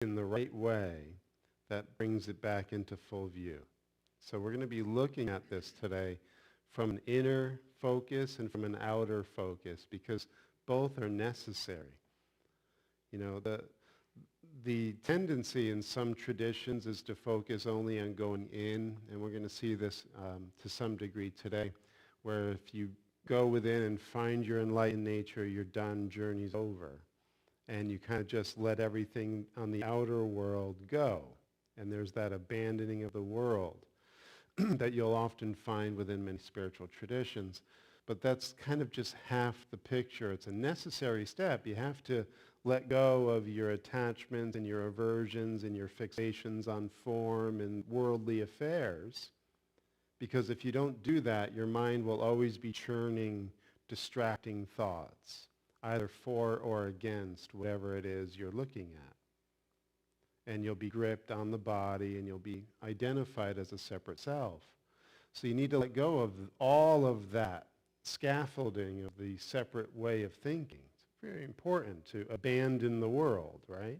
in the right way that brings it back into full view. So we're going to be looking at this today from an inner focus and from an outer focus, because both are necessary. You know, the tendency in some traditions is to focus only on going in, and we're going to see this to some degree today, where if you go within and find your enlightened nature, you're done, journey's over. And you kind of just let everything on the outer world go. And there's that abandoning of the world that you'll often find within many spiritual traditions. But that's kind of just half the picture. It's a necessary step. You have to let go of your attachments and your aversions and your fixations on form and worldly affairs. Because if you don't do that, your mind will always be churning distracting thoughts, either for or against whatever it is you're looking at. And you'll be gripped on the body, and you'll be identified as a separate self. So you need to let go of all of that scaffolding of the separate way of thinking. It's very important to abandon the world, right?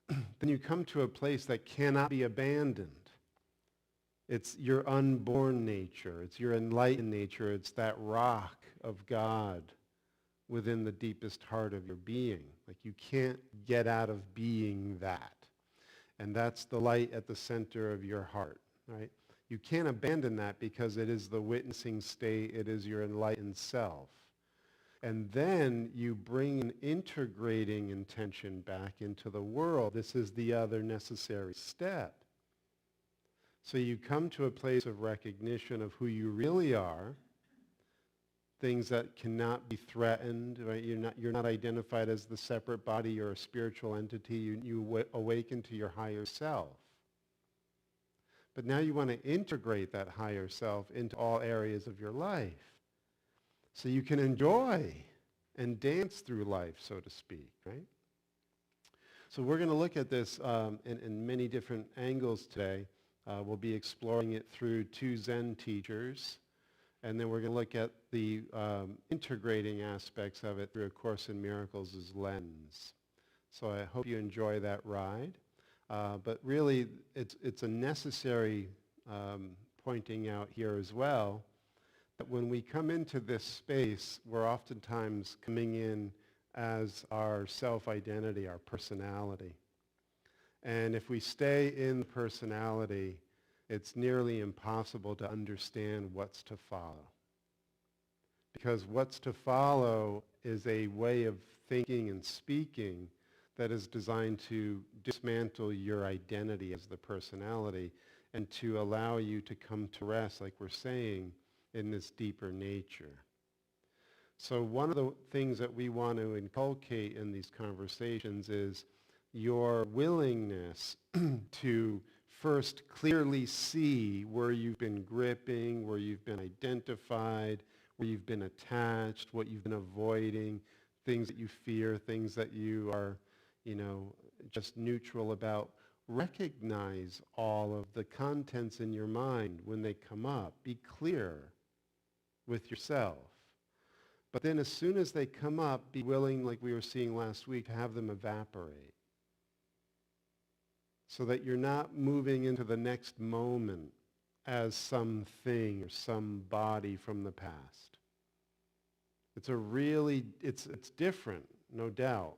Then you come to a place that cannot be abandoned. It's your unborn nature. It's your enlightened nature. It's that rock of God within the deepest heart of your being. Like, you can't get out of being that. And that's the light at the center of your heart, right? You can't abandon that because it is the witnessing state. It is your enlightened self. And then you bring an integrating intention back into the world. This is the other necessary step. So you come to a place of recognition of who you really are, things that cannot be threatened, right? You're not identified as the separate body or a spiritual entity. You awaken to your higher self. But now you want to integrate that higher self into all areas of your life so you can enjoy and dance through life, so to speak, right? So we're going to look at this in many different angles today. We'll be exploring it through two Zen teachers, and then we're going to look at the integrating aspects of it through A Course in Miracles' lens. So I hope you enjoy that ride. But really, it's a necessary pointing out here as well that when we come into this space, we're oftentimes coming in as our self-identity, our personality. And if we stay in personality, it's nearly impossible to understand what's to follow. Because what's to follow is a way of thinking and speaking that is designed to dismantle your identity as the personality and to allow you to come to rest, like we're saying, in this deeper nature. So one of the things that we want to inculcate in these conversations is your willingness to first clearly see where you've been gripping, where you've been identified, where you've been attached, what you've been avoiding, things that you fear, things that you are, just neutral about. Recognize all of the contents in your mind when they come up. Be clear with yourself. But then as soon as they come up, be willing, like we were seeing last week, to have them evaporate. So that you're not moving into the next moment as something or somebody from the past. It's different, no doubt.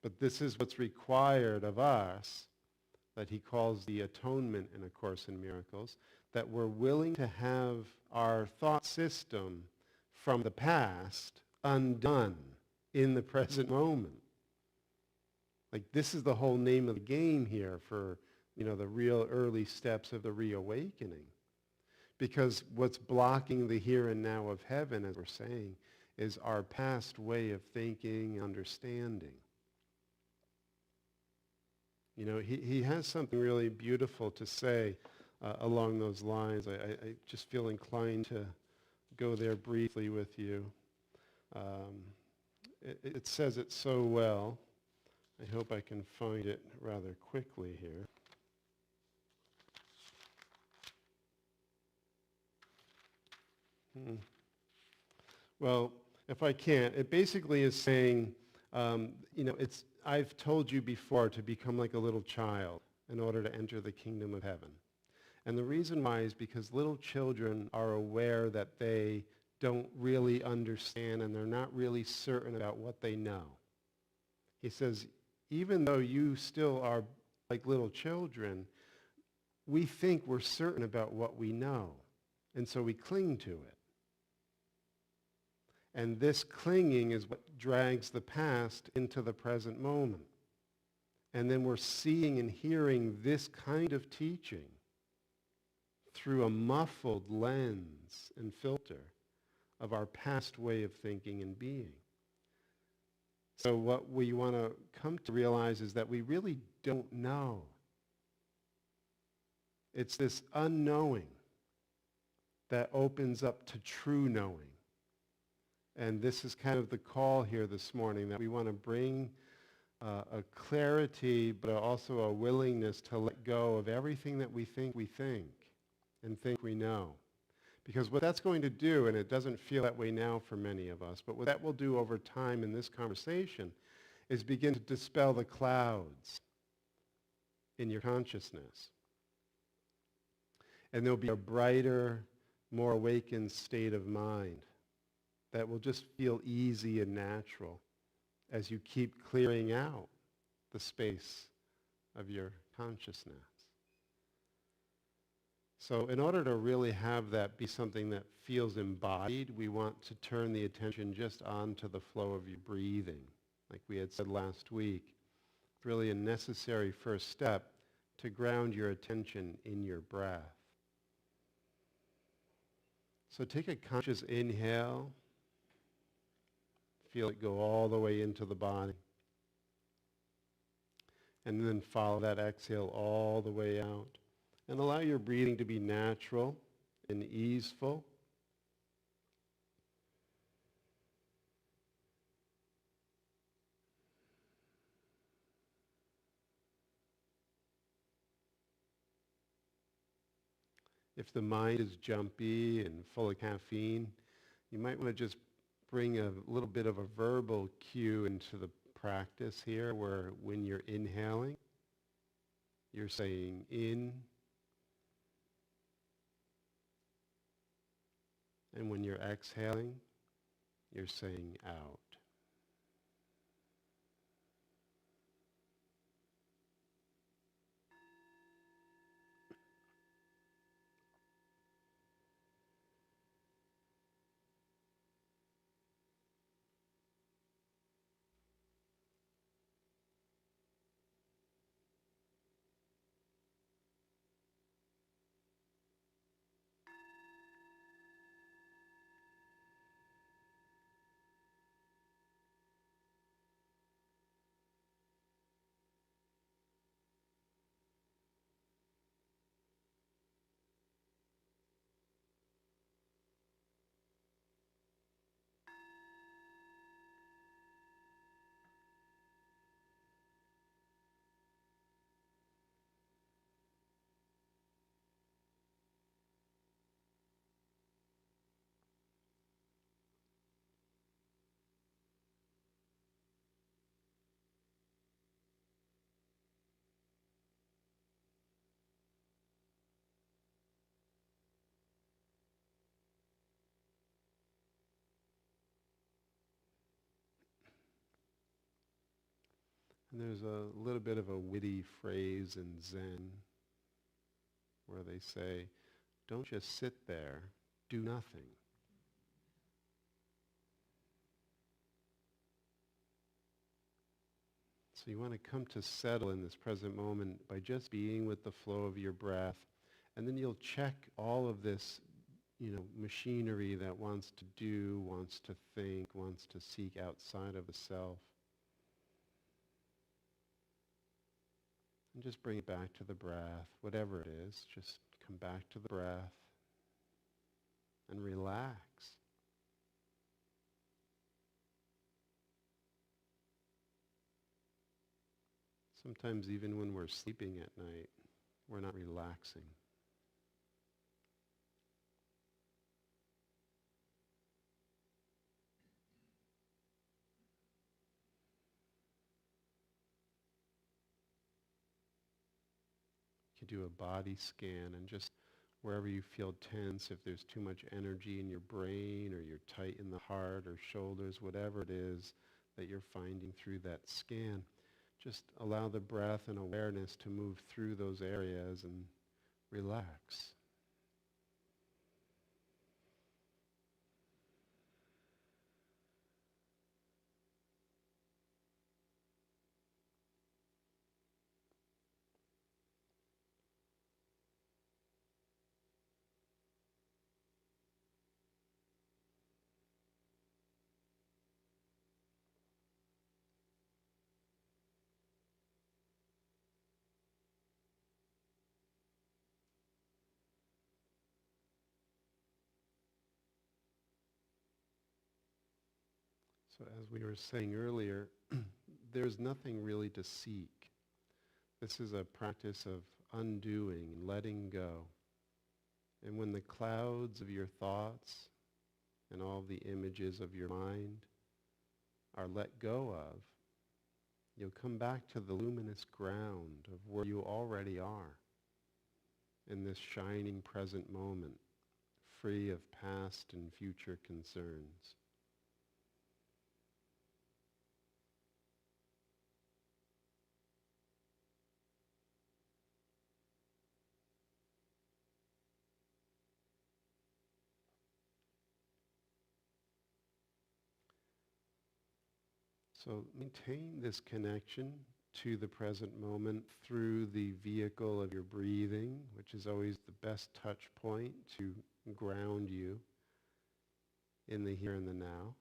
But this is what's required of us, that he calls the atonement in A Course in Miracles, that we're willing to have our thought system from the past undone in the present moment. Like, this is the whole name of the game here for, the real early steps of the reawakening. Because what's blocking the here and now of heaven, as we're saying, is our past way of thinking and understanding. He has something really beautiful to say along those lines. I just feel inclined to go there briefly with you. It says it so well. I hope I can find it rather quickly here. Well, if I can't, it basically is saying I've told you before to become like a little child in order to enter the kingdom of heaven. And the reason why is because little children are aware that they don't really understand and they're not really certain about what they know. He says, even though you still are like little children, we think we're certain about what we know. And so we cling to it. And this clinging is what drags the past into the present moment. And then we're seeing and hearing this kind of teaching through a muffled lens and filter of our past way of thinking and being. So what we want to come to realize is that we really don't know. It's this unknowing that opens up to true knowing. And this is kind of the call here this morning, that we want to bring a clarity, but also a willingness to let go of everything that we think and think we know. Because what that's going to do, and it doesn't feel that way now for many of us, but what that will do over time in this conversation is begin to dispel the clouds in your consciousness. And there'll be a brighter, more awakened state of mind that will just feel easy and natural as you keep clearing out the space of your consciousness. So in order to really have that be something that feels embodied, we want to turn the attention just onto the flow of your breathing. Like we had said last week, it's really a necessary first step to ground your attention in your breath. So take a conscious inhale. Feel it go all the way into the body. And then follow that exhale all the way out. And allow your breathing to be natural and easeful. If the mind is jumpy and full of caffeine, you might want to just bring a little bit of a verbal cue into the practice here, where when you're inhaling, you're saying in, and when you're exhaling, you're saying out. And there's a little bit of a witty phrase in Zen where they say, don't just sit there, do nothing. So you want to come to settle in this present moment by just being with the flow of your breath, and then you'll check all of this, machinery that wants to do, wants to think, wants to seek outside of the self. And just bring it back to the breath, whatever it is. Just come back to the breath and relax. Sometimes even when we're sleeping at night, we're not relaxing. do a body scan, and just wherever you feel tense, if there's too much energy in your brain or you're tight in the heart or shoulders, whatever it is that you're finding through that scan, just allow the breath and awareness to move through those areas and relax. So as we were saying earlier, there's nothing really to seek. This is a practice of undoing and letting go. And when the clouds of your thoughts and all the images of your mind are let go of, you'll come back to the luminous ground of where you already are in this shining present moment, free of past and future concerns. So maintain this connection to the present moment through the vehicle of your breathing, which is always the best touch point to ground you in the here and the now.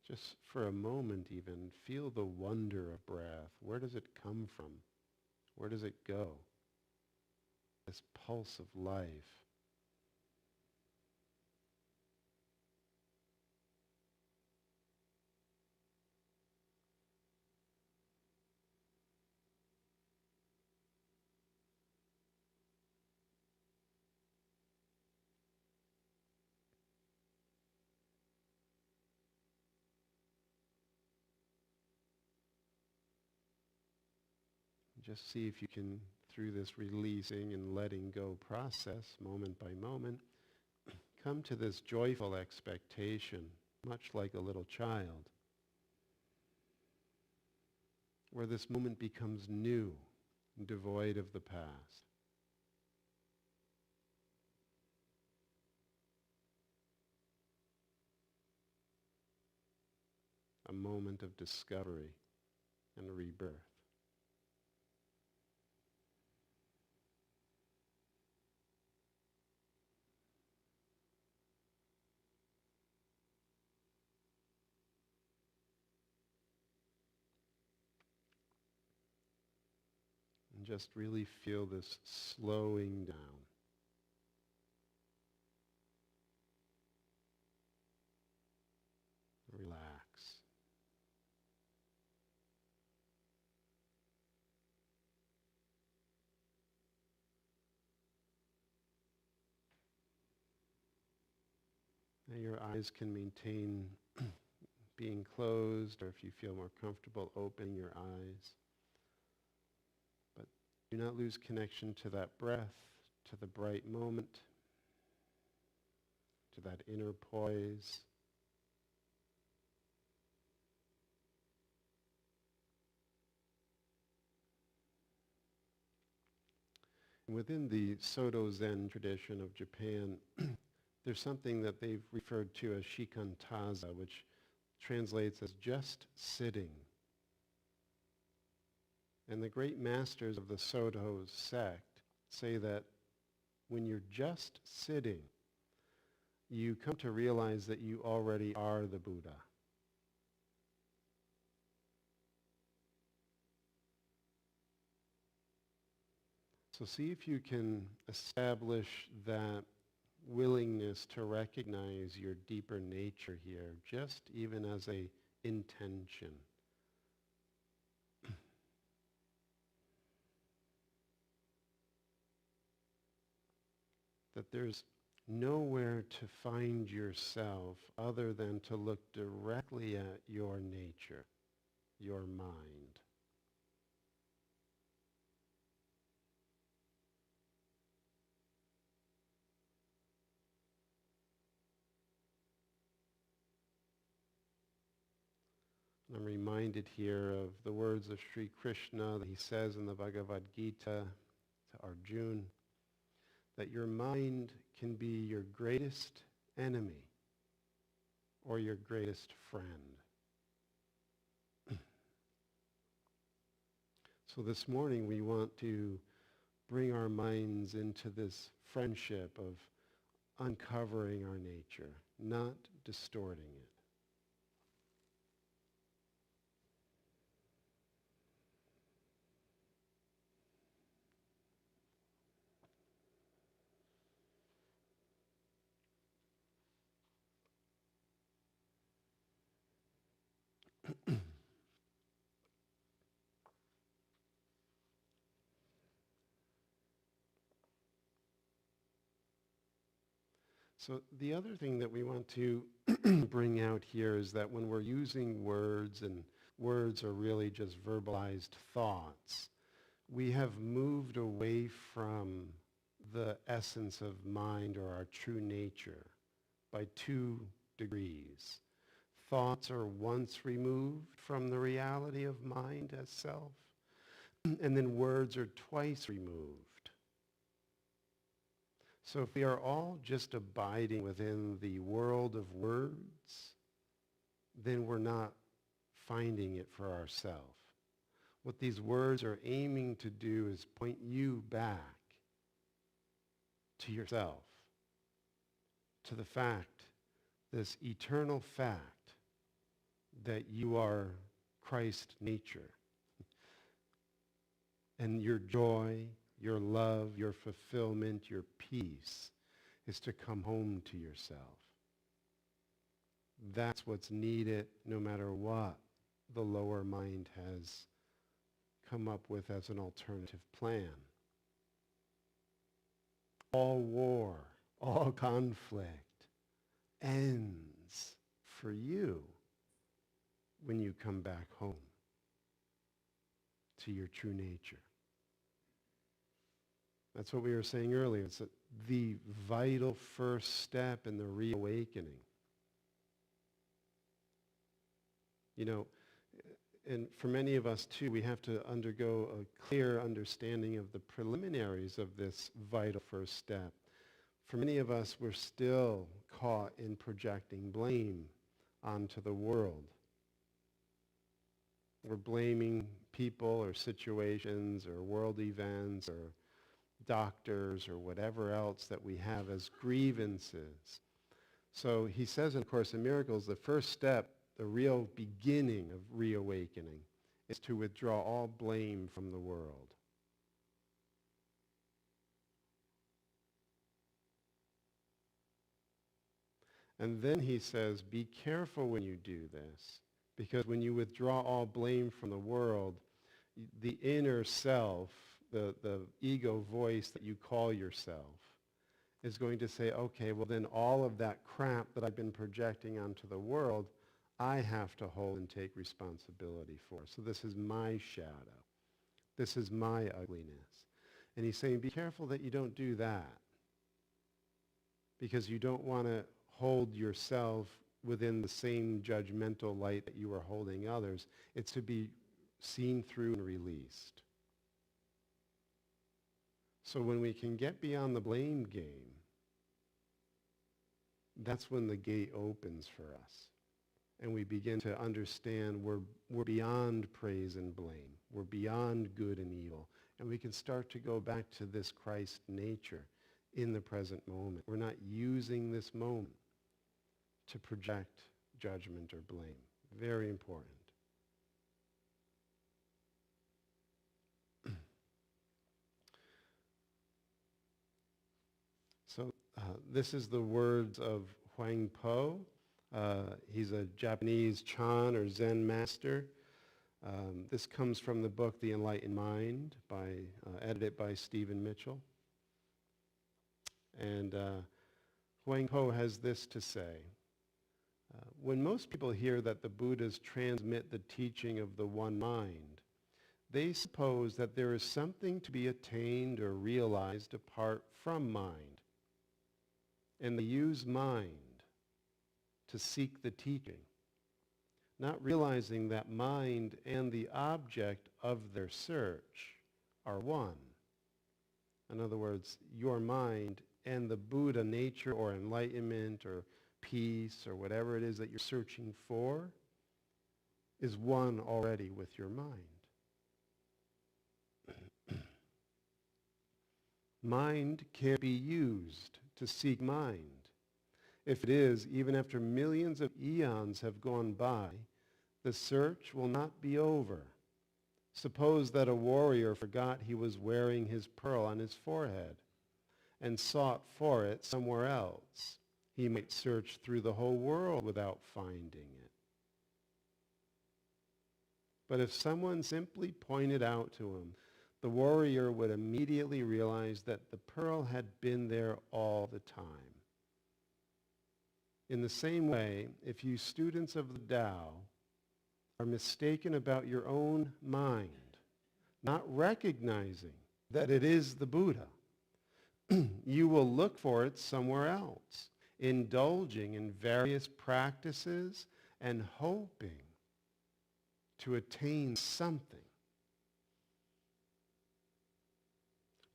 Just for a moment even, feel the wonder of breath. Where does it come from? Where does it go? This pulse of life. Just see if you can, through this releasing and letting go process, moment by moment, come to this joyful expectation, much like a little child, where this moment becomes new, devoid of the past. A moment of discovery and rebirth. And just really feel this slowing down. Relax. Now your eyes can maintain being closed, or if you feel more comfortable, opening your eyes. But do not lose connection to that breath, to the bright moment, to that inner poise. Within the Soto Zen tradition of Japan, there's something that they've referred to as shikantaza, which translates as just sitting. And the great masters of the Soto sect say that when you're just sitting, you come to realize that you already are the Buddha. So see if you can establish that willingness to recognize your deeper nature here, just even as a intention. That there's nowhere to find yourself other than to look directly at your nature, your mind. I'm reminded here of the words of Sri Krishna that he says in the Bhagavad Gita to Arjuna, that your mind can be your greatest enemy or your greatest friend. So this morning we want to bring our minds into this friendship of uncovering our nature, not distorting it. So the other thing that we want to bring out here is that when we're using words, and words are really just verbalized thoughts, we have moved away from the essence of mind or our true nature by 2 degrees. Thoughts are once removed from the reality of mind as self, and then words are twice removed. So if we are all just abiding within the world of words, then we're not finding it for ourselves. What these words are aiming to do is point you back to yourself, to the fact, this eternal fact, that you are Christ nature. And your joy, your love, your fulfillment, your peace is to come home to yourself. That's what's needed no matter what the lower mind has come up with as an alternative plan. All war, all conflict ends for you when you come back home to your true nature. That's what we were saying earlier. It's the vital first step in the reawakening. You know, and for many of us too, we have to undergo a clear understanding of the preliminaries of this vital first step. For many of us, we're still caught in projecting blame onto the world. We're blaming people or situations or world events or doctors or whatever else that we have as grievances. So he says in A Course in Miracles, the first step, the real beginning of reawakening, is to withdraw all blame from the world. And then he says, be careful when you do this, because when you withdraw all blame from the world, the inner self, the ego voice that you call yourself, is going to say, okay, well then all of that crap that I've been projecting onto the world, I have to hold and take responsibility for. So this is my shadow. This is my ugliness. And he's saying, be careful that you don't do that, because you don't want to hold yourself within the same judgmental light that you are holding others. It's to be seen through and released. So when we can get beyond the blame game, that's when the gate opens for us. And we begin to understand we're beyond praise and blame. We're beyond good and evil. And we can start to go back to this Christ nature in the present moment. We're not using this moment to project judgment or blame. Very important. So this is the words of Huang Po. He's a Japanese Chan or Zen master. This comes from the book The Enlightened Mind, edited by Stephen Mitchell. And Huang Po has this to say. When most people hear that the Buddhas transmit the teaching of the one mind, they suppose that there is something to be attained or realized apart from mind. And they use mind to seek the teaching, not realizing that mind and the object of their search are one. In other words, your mind and the Buddha nature or enlightenment or peace or whatever it is that you're searching for is one already with your mind. Mind can't be used to seek mind. If it is, even after millions of eons have gone by, the search will not be over. Suppose that a warrior forgot he was wearing his pearl on his forehead and sought for it somewhere else. He might search through the whole world without finding it. But if someone simply pointed out to him, the warrior would immediately realize that the pearl had been there all the time. In the same way, if you students of the Tao are mistaken about your own mind, not recognizing that it is the Buddha, you will look for it somewhere else, indulging in various practices and hoping to attain something.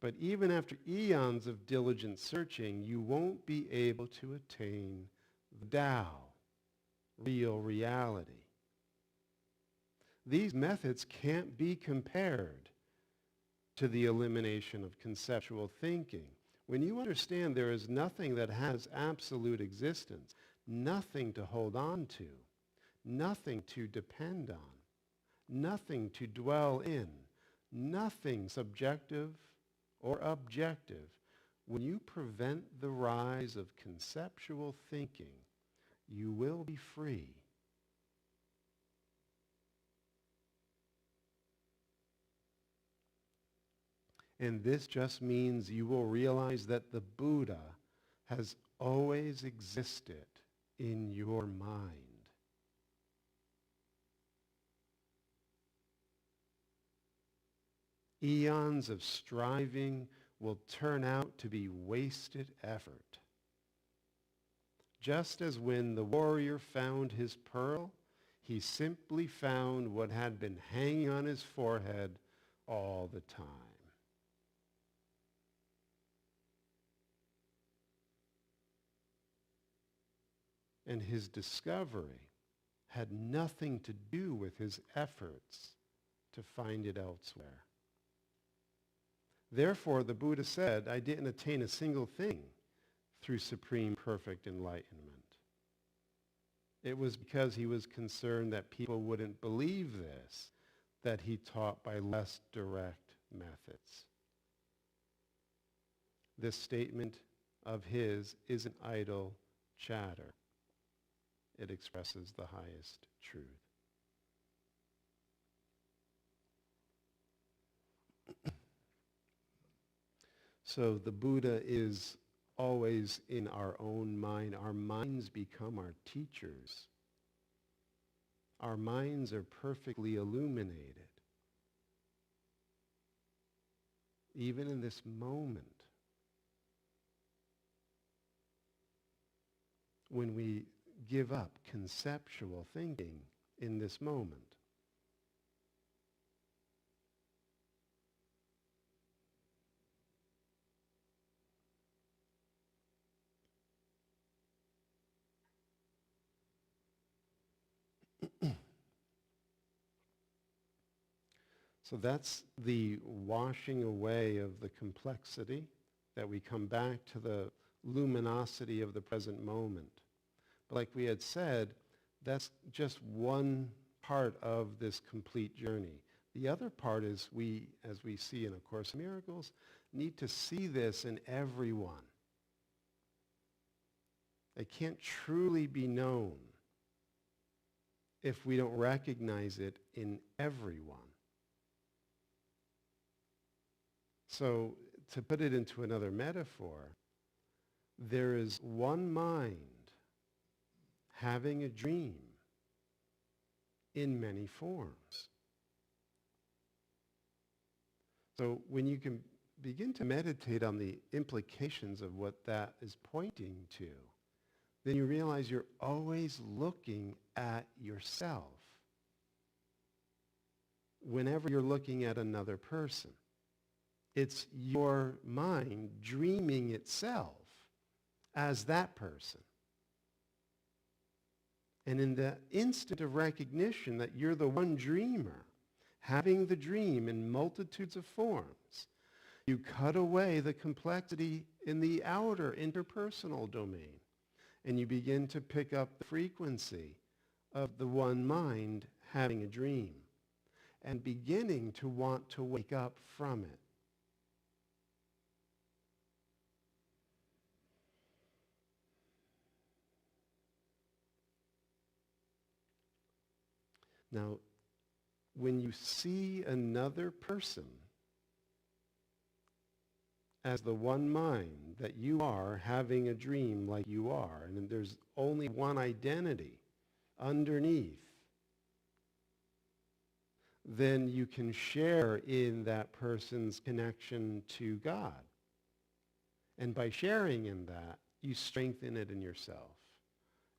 But even after eons of diligent searching, you won't be able to attain the Tao, real reality. These methods can't be compared to the elimination of conceptual thinking. When you understand there is nothing that has absolute existence, nothing to hold on to, nothing to depend on, nothing to dwell in, nothing subjective or objective, when you prevent the rise of conceptual thinking, you will be free. And this just means you will realize that the Buddha has always existed in your mind. Eons of striving will turn out to be wasted effort. Just as when the warrior found his pearl, he simply found what had been hanging on his forehead all the time. And his discovery had nothing to do with his efforts to find it elsewhere. Therefore, the Buddha said, I didn't attain a single thing through supreme perfect enlightenment. It was because he was concerned that people wouldn't believe this, that he taught by less direct methods. This statement of his is an idle chatter. It expresses the highest truth. So the Buddha is always in our own mind. Our minds become our teachers. Our minds are perfectly illuminated. Even in this moment, when we give up conceptual thinking in this moment. So that's the washing away of the complexity, that we come back to the luminosity of the present moment. But like we had said, that's just one part of this complete journey. The other part is we, as we see in A Course in Miracles, need to see this in everyone. It can't truly be known if we don't recognize it in everyone. So to put it into another metaphor, there is one mind having a dream in many forms. So when you can begin to meditate on the implications of what that is pointing to, then you realize you're always looking at yourself whenever you're looking at another person. It's your mind dreaming itself as that person. And in the instant of recognition that you're the one dreamer, having the dream in multitudes of forms, you cut away the complexity in the outer interpersonal domain, and you begin to pick up the frequency of the one mind having a dream and beginning to want to wake up from it. Now, when you see another person as the one mind that you are having a dream like you are, and there's only one identity underneath, then you can share in that person's connection to God. And by sharing in that, you strengthen it in yourself.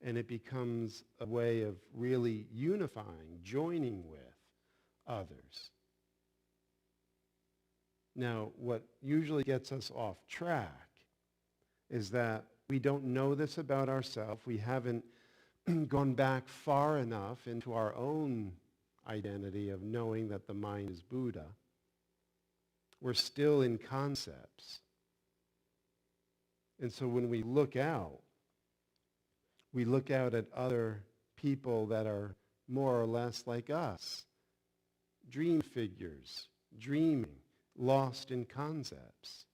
And it becomes a way of really unifying, joining with others. Now, what usually gets us off track is that we don't know this about ourselves. We haven't gone back far enough into our own identity of knowing that the mind is Buddha. We're still in concepts. And so when we look out at other people that are more or less like us, dream figures, dreaming, lost in concepts.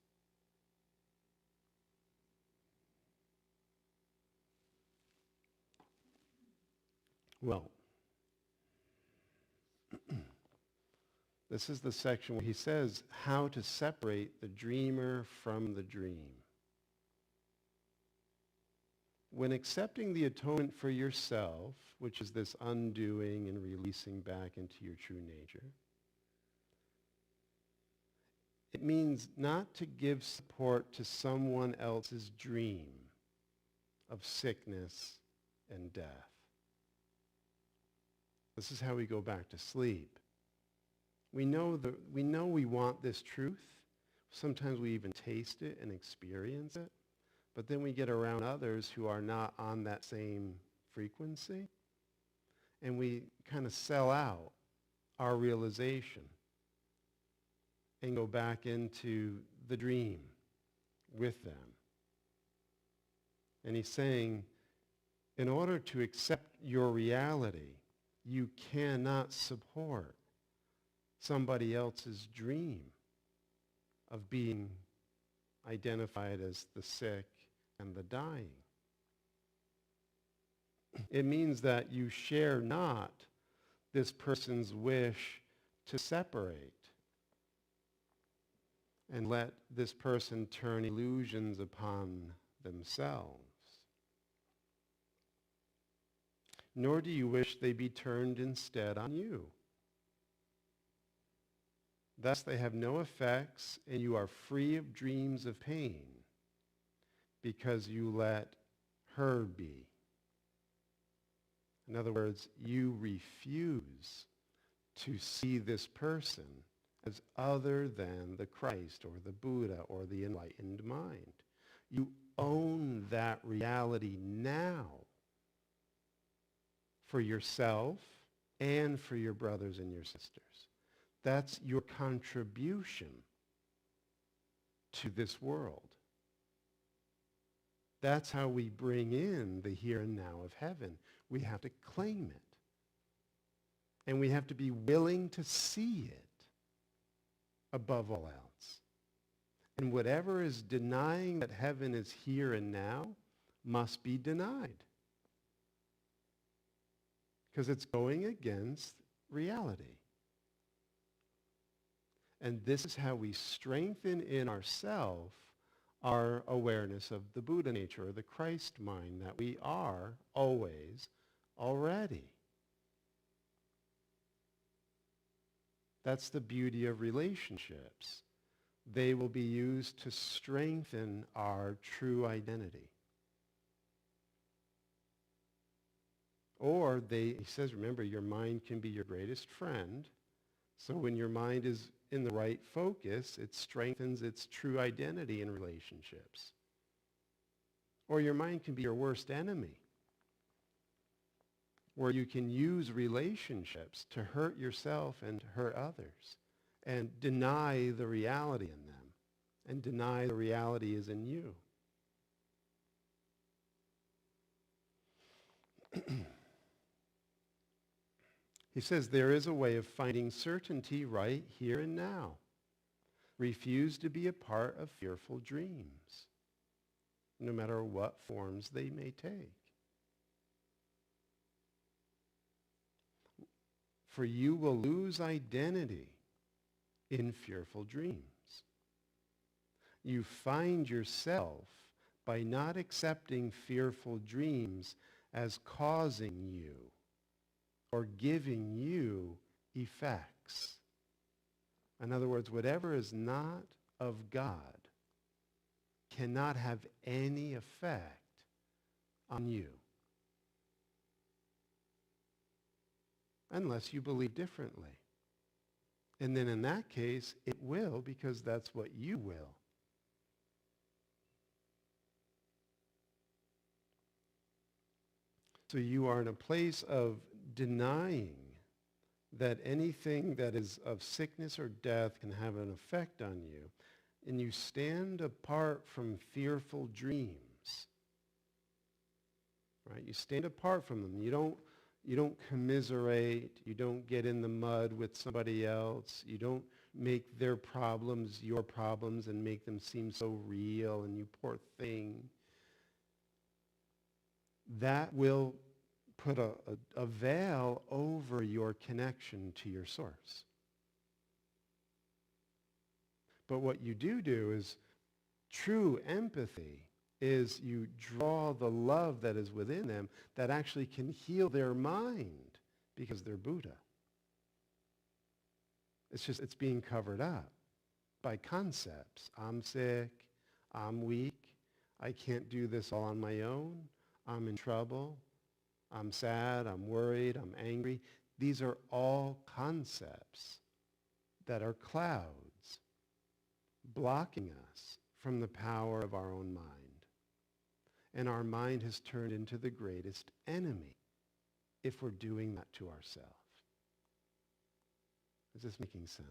Well, this is the section where he says how to separate the dreamer from the dream. When accepting the atonement for yourself, which is this undoing and releasing back into your true nature, it means not to give support to someone else's dream of sickness and death. This is how we go back to sleep. We know we want this truth. Sometimes we even taste it and experience it. But then we get around others who are not on that same frequency, and we kind of sell out our realization and go back into the dream with them. And he's saying, in order to accept your reality, you cannot support somebody else's dream of being identified as the sick and the dying. It means that you share not this person's wish to separate and let this person turn illusions upon themselves. Nor do you wish they be turned instead on you. Thus they have no effects, and you are free of dreams of pain, because you let her be. In other words, you refuse to see this person as other than the Christ or the Buddha or the enlightened mind. You own that reality now for yourself and for your brothers and your sisters. That's your contribution to this world. That's how we bring in the here and now of heaven. We have to claim it. And we have to be willing to see it above all else. And whatever is denying that heaven is here and now must be denied. Because it's going against reality. And this is how we strengthen in ourselves our awareness of the Buddha nature, or the Christ mind, that we are always already. That's the beauty of relationships. They will be used to strengthen our true identity. Or he says, remember, your mind can be your greatest friend. So when your mind is in the right focus, it strengthens its true identity in relationships. Or your mind can be your worst enemy, where you can use relationships to hurt yourself and to hurt others and deny the reality in them and deny the reality is in you. He says there is a way of finding certainty right here and now. Refuse to be a part of fearful dreams, no matter what forms they may take. For you will lose identity in fearful dreams. You find yourself by not accepting fearful dreams as causing you or giving you effects. In other words, whatever is not of God cannot have any effect on you unless you believe differently. And then in that case, it will, because that's what you will. So you are in a place of denying that anything that is of sickness or death can have an effect on you, and you stand apart from fearful dreams. Right? You stand apart from them. You don't commiserate. You don't get in the mud with somebody else. You don't make their problems your problems and make them seem so real and you poor thing. That will put a veil over your connection to your source. But what you do is true empathy is you draw the love that is within them that actually can heal their mind because they're Buddha. It's being covered up by concepts. I'm sick. I'm weak. I can't do this all on my own. I'm in trouble. I'm sad. I'm worried. I'm angry. These are all concepts that are clouds blocking us from the power of our own mind. And our mind has turned into the greatest enemy if we're doing that to ourselves. Is this making sense?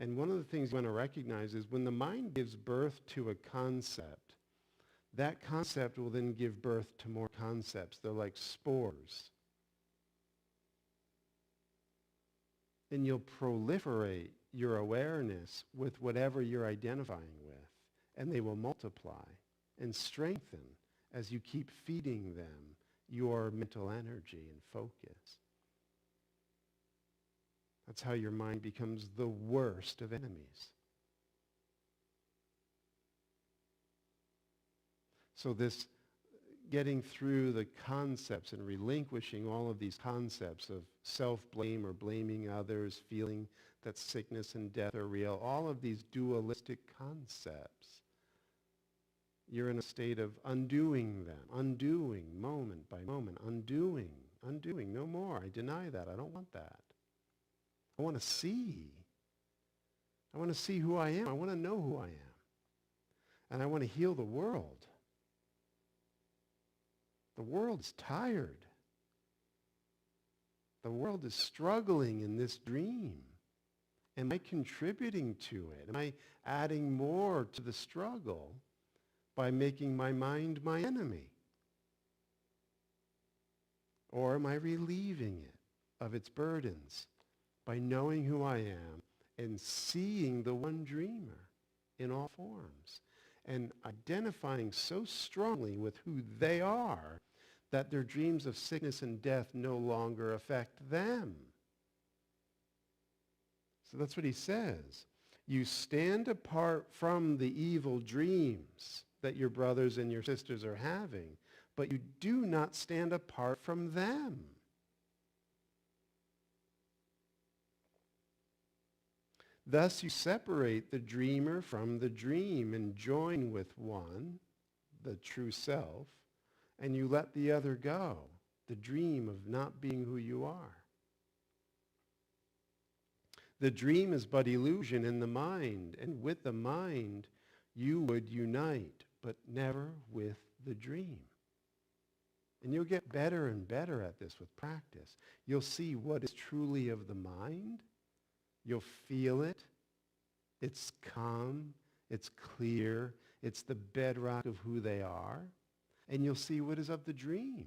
And one of the things you want to recognize is when the mind gives birth to a concept, that concept will then give birth to more concepts. They're like spores. And you'll proliferate your awareness with whatever you're identifying with, and they will multiply and strengthen as you keep feeding them your mental energy and focus. That's how your mind becomes the worst of enemies. So this getting through the concepts and relinquishing all of these concepts of self-blame or blaming others, feeling that sickness and death are real, all of these dualistic concepts, you're in a state of undoing them, undoing moment by moment, undoing, no more. I deny that. I don't want that. I want to see. I want to see who I am. I want to know who I am. And I want to heal the world. The world's tired. The world is struggling in this dream. Am I contributing to it? Am I adding more to the struggle by making my mind my enemy? Or am I relieving it of its burdens by knowing who I am and seeing the one dreamer in all forms and identifying so strongly with who they are that their dreams of sickness and death no longer affect them? So that's what he says. You stand apart from the evil dreams that your brothers and your sisters are having, but you do not stand apart from them. Thus you separate the dreamer from the dream and join with one, the true self, and you let the other go, the dream of not being who you are. The dream is but illusion in the mind, and with the mind you would unite, but never with the dream. And you'll get better and better at this with practice. You'll see what is truly of the mind. You'll feel it. It's calm. It's clear. It's the bedrock of who they are. And you'll see what is of the dream.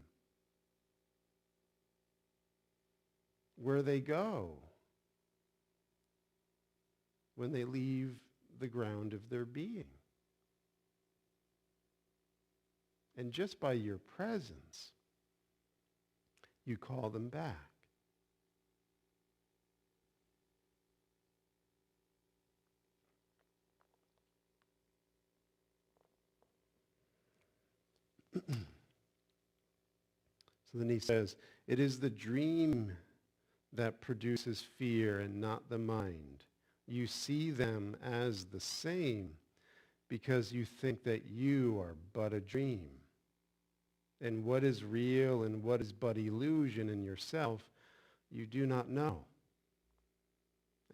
Where they go when they leave the ground of their being. And just by your presence, you call them back. So then he says, it is the dream that produces fear and not the mind. You see them as the same because you think that you are but a dream. And what is real and what is but illusion in yourself, you do not know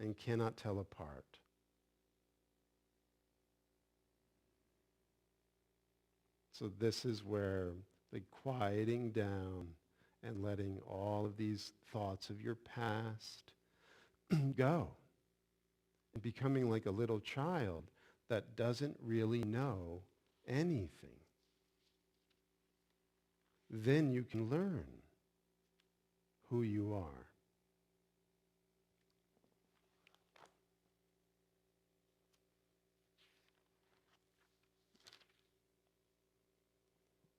and cannot tell apart. So this is where the quieting down and letting all of these thoughts of your past go. And becoming like a little child that doesn't really know anything. Then you can learn who you are.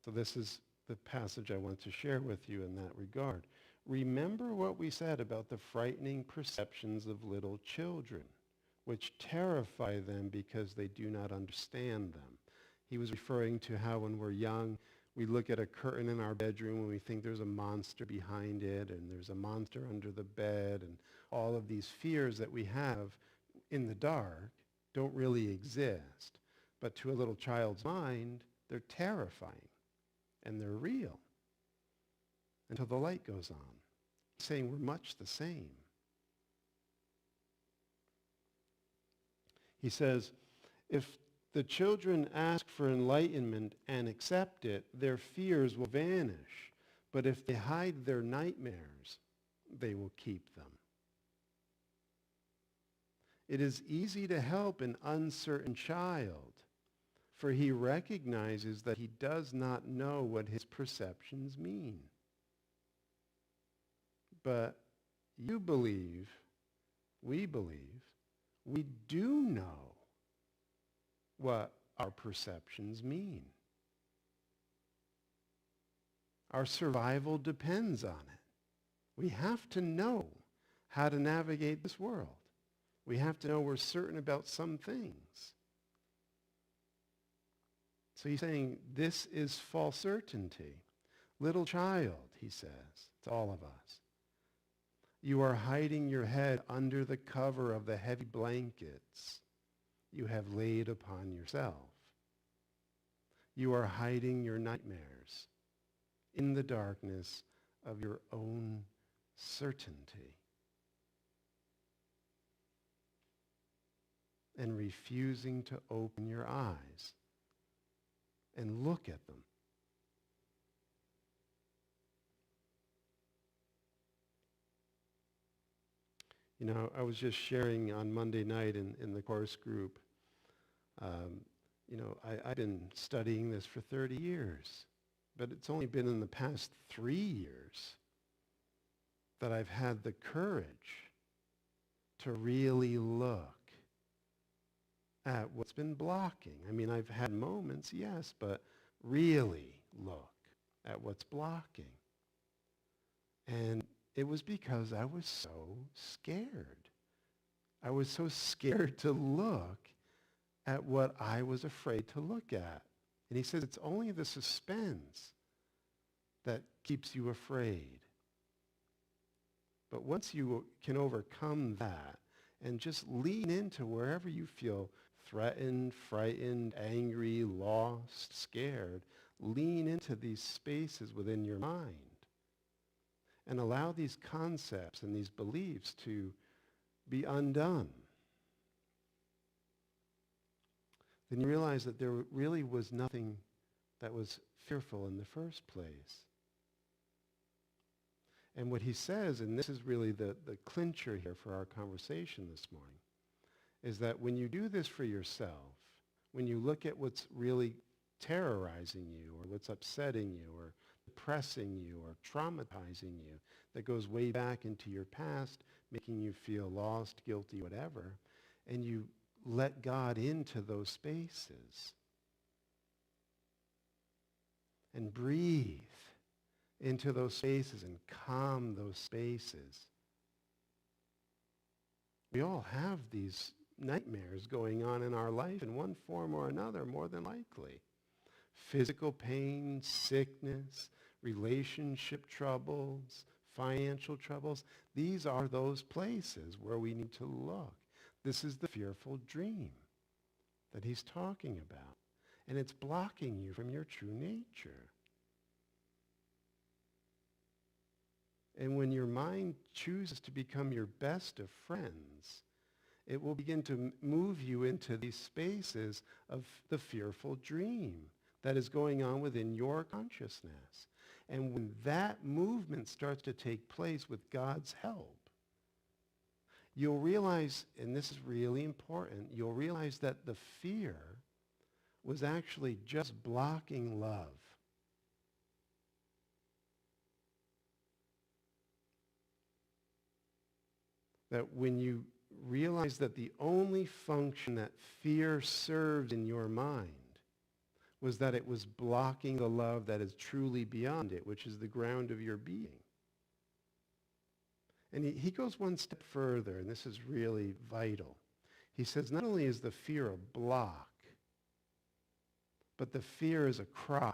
So this is the passage I want to share with you in that regard. Remember what we said about the frightening perceptions of little children, which terrify them because they do not understand them. He was referring to how when we're young, we look at a curtain in our bedroom and we think there's a monster behind it and there's a monster under the bed, and all of these fears that we have in the dark don't really exist. But to a little child's mind, they're terrifying and they're real until the light goes on. He's saying we're much the same. He says, if the children ask for enlightenment and accept it, their fears will vanish. But if they hide their nightmares, they will keep them. It is easy to help an uncertain child, for he recognizes that he does not know what his perceptions mean. But you believe, we do know what our perceptions mean. Our survival depends on it. We have to know how to navigate this world. We have to know we're certain about some things. So he's saying this is false certainty. Little child, he says, to all of us. You are hiding your head under the cover of the heavy blankets you have laid upon yourself. You are hiding your nightmares in the darkness of your own certainty and refusing to open your eyes and look at them. You know, I was just sharing on Monday night in the course group, I've been studying this for 30 years, but it's only been in the past 3 years that I've had the courage to really look at what's been blocking. I mean, I've had moments, yes, but really look at what's blocking. And it was because I was so scared I was so scared to look at what I was afraid to look at. And he says it's only the suspense that keeps you afraid. But once you can overcome that and just lean into wherever you feel threatened, frightened, angry, lost, scared, lean into these spaces within your mind and allow these concepts and these beliefs to be undone. Then you realize that there really was nothing that was fearful in the first place. And what he says, and this is really the clincher here for our conversation this morning, is that when you do this for yourself, when you look at what's really terrorizing you or what's upsetting you or depressing you or traumatizing you that goes way back into your past, making you feel lost, guilty, whatever, and you let God into those spaces and breathe into those spaces and calm those spaces. We all have these nightmares going on in our life in one form or another, more than likely. Physical pain, sickness, relationship troubles, financial troubles. These are those places where we need to look. This is the fearful dream that he's talking about. And it's blocking you from your true nature. And when your mind chooses to become your best of friends, it will begin to move you into these spaces of the fearful dream that is going on within your consciousness. And when that movement starts to take place with God's help, you'll realize, and this is really important, you'll realize that the fear was actually just blocking love. That when you realize that the only function that fear served in your mind was that it was blocking the love that is truly beyond it, which is the ground of your being. And he goes one step further, and this is really vital. He says not only is the fear a block, but the fear is a cry.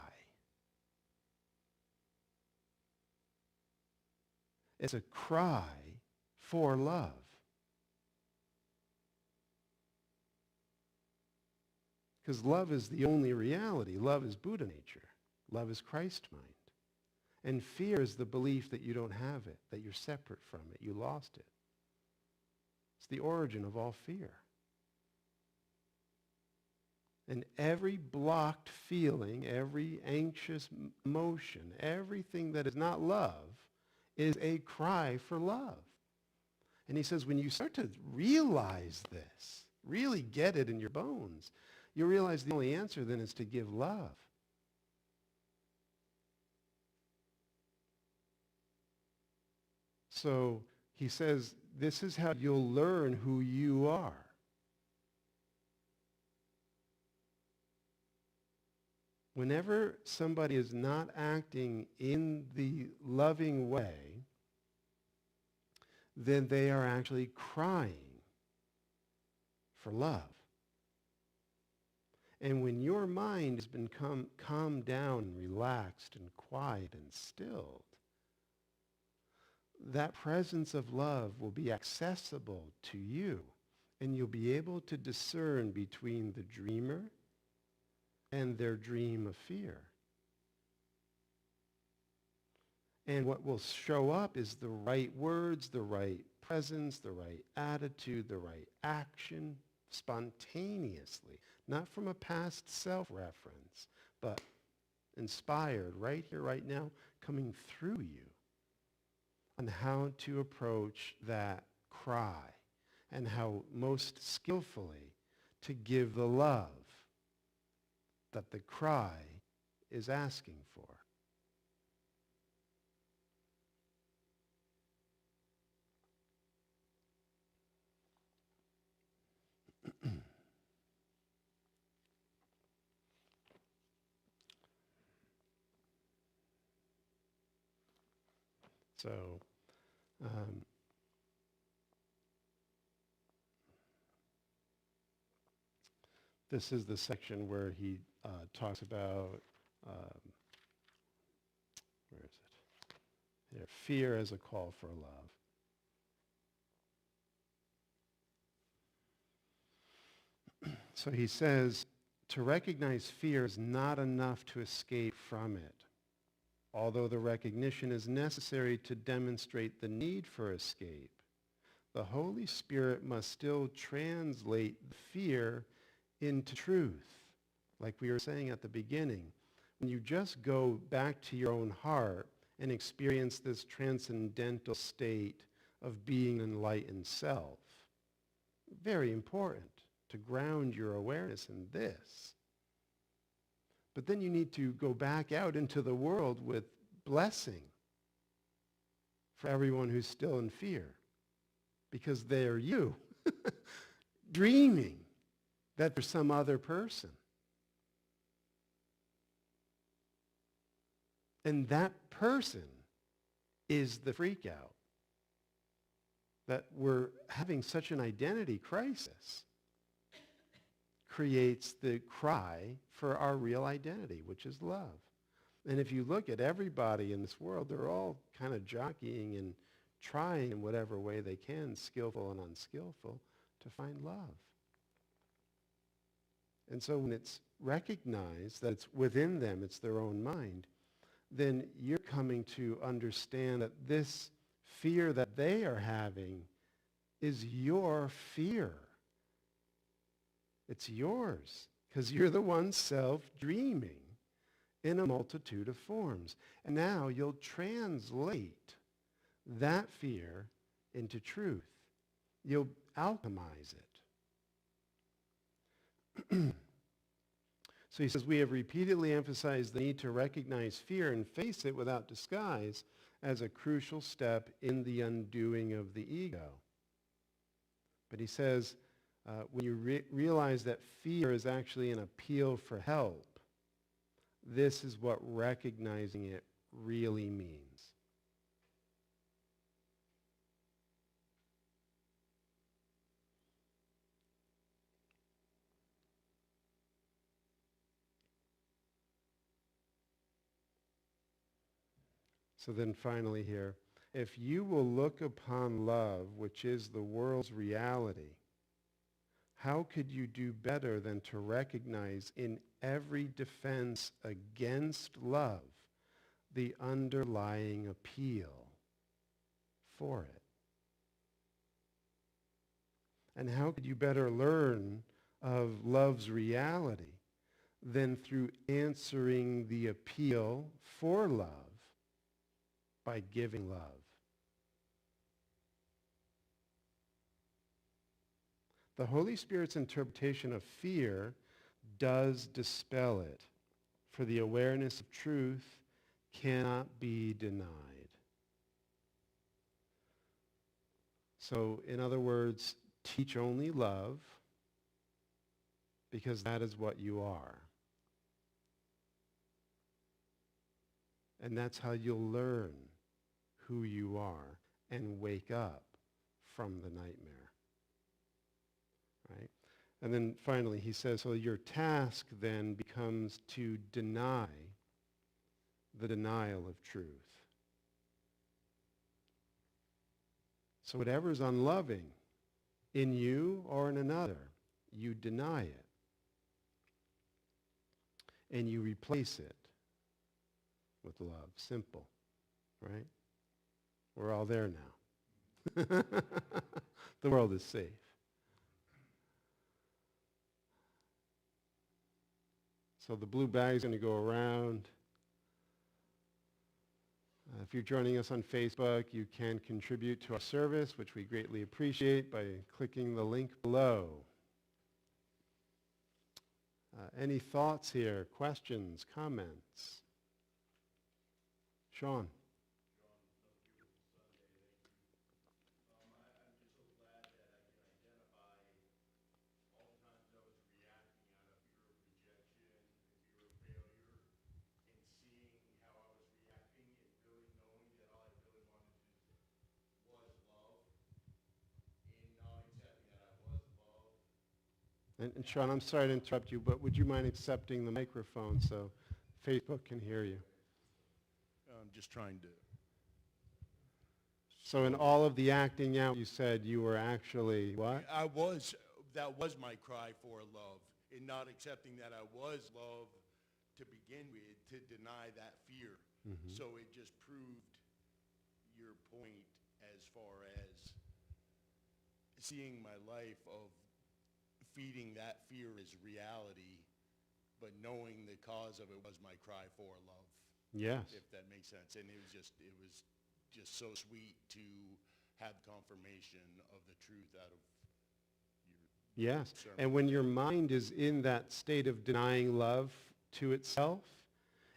It's a cry for love. Because love is the only reality. Love is Buddha nature. Love is Christ mind. And fear is the belief that you don't have it, that you're separate from it, you lost it. It's the origin of all fear. And every blocked feeling, every anxious emotion, everything that is not love is a cry for love. And he says when you start to realize this, really get it in your bones, you realize the only answer then is to give love. So he says, this is how you'll learn who you are. Whenever somebody is not acting in the loving way, then they are actually crying for love. And when your mind has been calmed down and relaxed and quiet and stilled, that presence of love will be accessible to you, and you'll be able to discern between the dreamer and their dream of fear. And what will show up is the right words, the right presence, the right attitude, the right action, spontaneously, not from a past self-reference, but inspired right here, right now, coming through you on how to approach that cry and how most skillfully to give the love that the cry is asking for. So, This is the section where he talks about, where is it? Here, fear as a call for love. So he says, to recognize fear is not enough to escape from it. Although the recognition is necessary to demonstrate the need for escape, the Holy Spirit must still translate fear into truth. Like we were saying at the beginning, when you just go back to your own heart and experience this transcendental state of being an enlightened self, very important to ground your awareness in this. But then you need to go back out into the world with blessing for everyone who's still in fear, because they're you, dreaming that there's some other person. And that person is the freak out. That we're having such an identity crisis creates the cry for our real identity, which is love. And if you look at everybody in this world, they're all kind of jockeying and trying in whatever way they can, skillful and unskillful, to find love. And so when it's recognized that it's within them, it's their own mind, then you're coming to understand that this fear that they are having is your fear. It's yours, because you're the one self-dreaming in a multitude of forms. And now you'll translate that fear into truth. You'll alchemize it. So he says, we have repeatedly emphasized the need to recognize fear and face it without disguise as a crucial step in the undoing of the ego. But he says, when you realize that fear is actually an appeal for help, this is what recognizing it really means. So then finally here, if you will look upon love, which is the world's reality, how could you do better than to recognize in every defense against love the underlying appeal for it? And how could you better learn of love's reality than through answering the appeal for love by giving love? The Holy Spirit's interpretation of fear does dispel it, for the awareness of truth cannot be denied. So, in other words, teach only love, because that is what you are. And that's how you'll learn who you are and wake up from the nightmare. Right? And then finally he says, so your task then becomes to deny the denial of truth. So whatever's unloving in you or in another, you deny it. And you replace it with love. Simple. Right? We're all there now. The world is safe. So the blue bag is going to go around. If you're joining us on Facebook, you can contribute to our service, which we greatly appreciate, by clicking the link below. Any thoughts here, questions, comments? Sean. And Sean, I'm sorry to interrupt you, but would you mind accepting the microphone so Facebook can hear you? I'm just trying to. So in all of the acting out, you said you were actually what? That was my cry for love, in not accepting that I was love to begin with, to deny that fear. Mm-hmm. So it just proved your point as far as seeing my life of feeding that fear as reality, but knowing the cause of it was my cry for love. Yes. If that makes sense. And it was just so sweet to have confirmation of the truth out of your Yes. sermon. And when your mind is in that state of denying love to itself,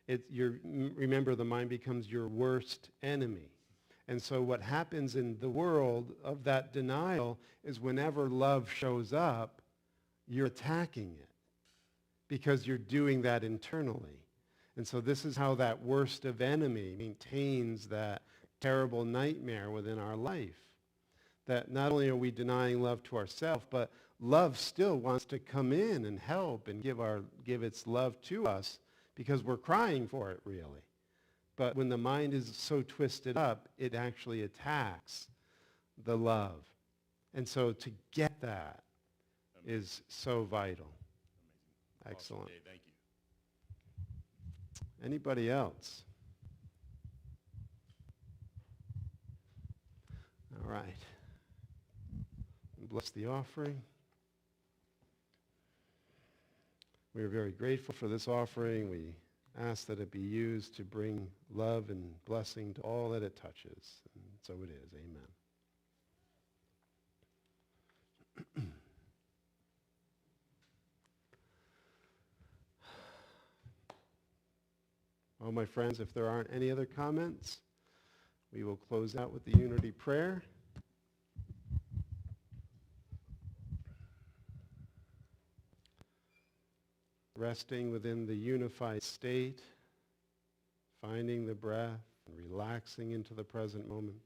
remember, the mind becomes your worst enemy. And so what happens in the world of that denial is whenever love shows up, you're attacking it because you're doing that internally. And so this is how that worst of enemy maintains that terrible nightmare within our life. That not only are we denying love to ourselves, but love still wants to come in and help and give its love to us because we're crying for it, really. But when the mind is so twisted up, it actually attacks the love. And so to get that is so vital. Amazing. Excellent. Awesome day. Thank you. Anybody else? All right. Bless the offering. We are very grateful for this offering. We ask that it be used to bring love and blessing to all that it touches. And so it is. Amen. Well, my friends, if there aren't any other comments, we will close out with the unity prayer. Resting within the unified state, finding the breath, and relaxing into the present moment.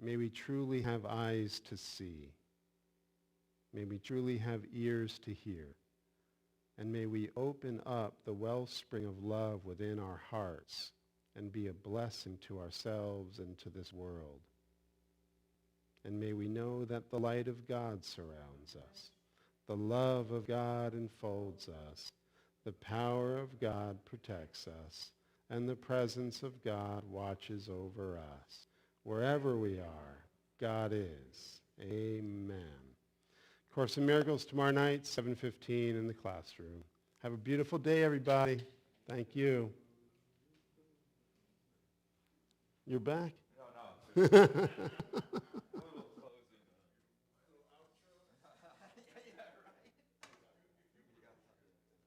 May we truly have eyes to see. May we truly have ears to hear. And may we open up the wellspring of love within our hearts and be a blessing to ourselves and to this world. And may we know that the light of God surrounds us. The love of God enfolds us. The power of God protects us. And the presence of God watches over us. Wherever we are, God is. Amen. Course in Miracles tomorrow night, 7:15 in the classroom. Have a beautiful day, everybody. Thank you. You're back? No.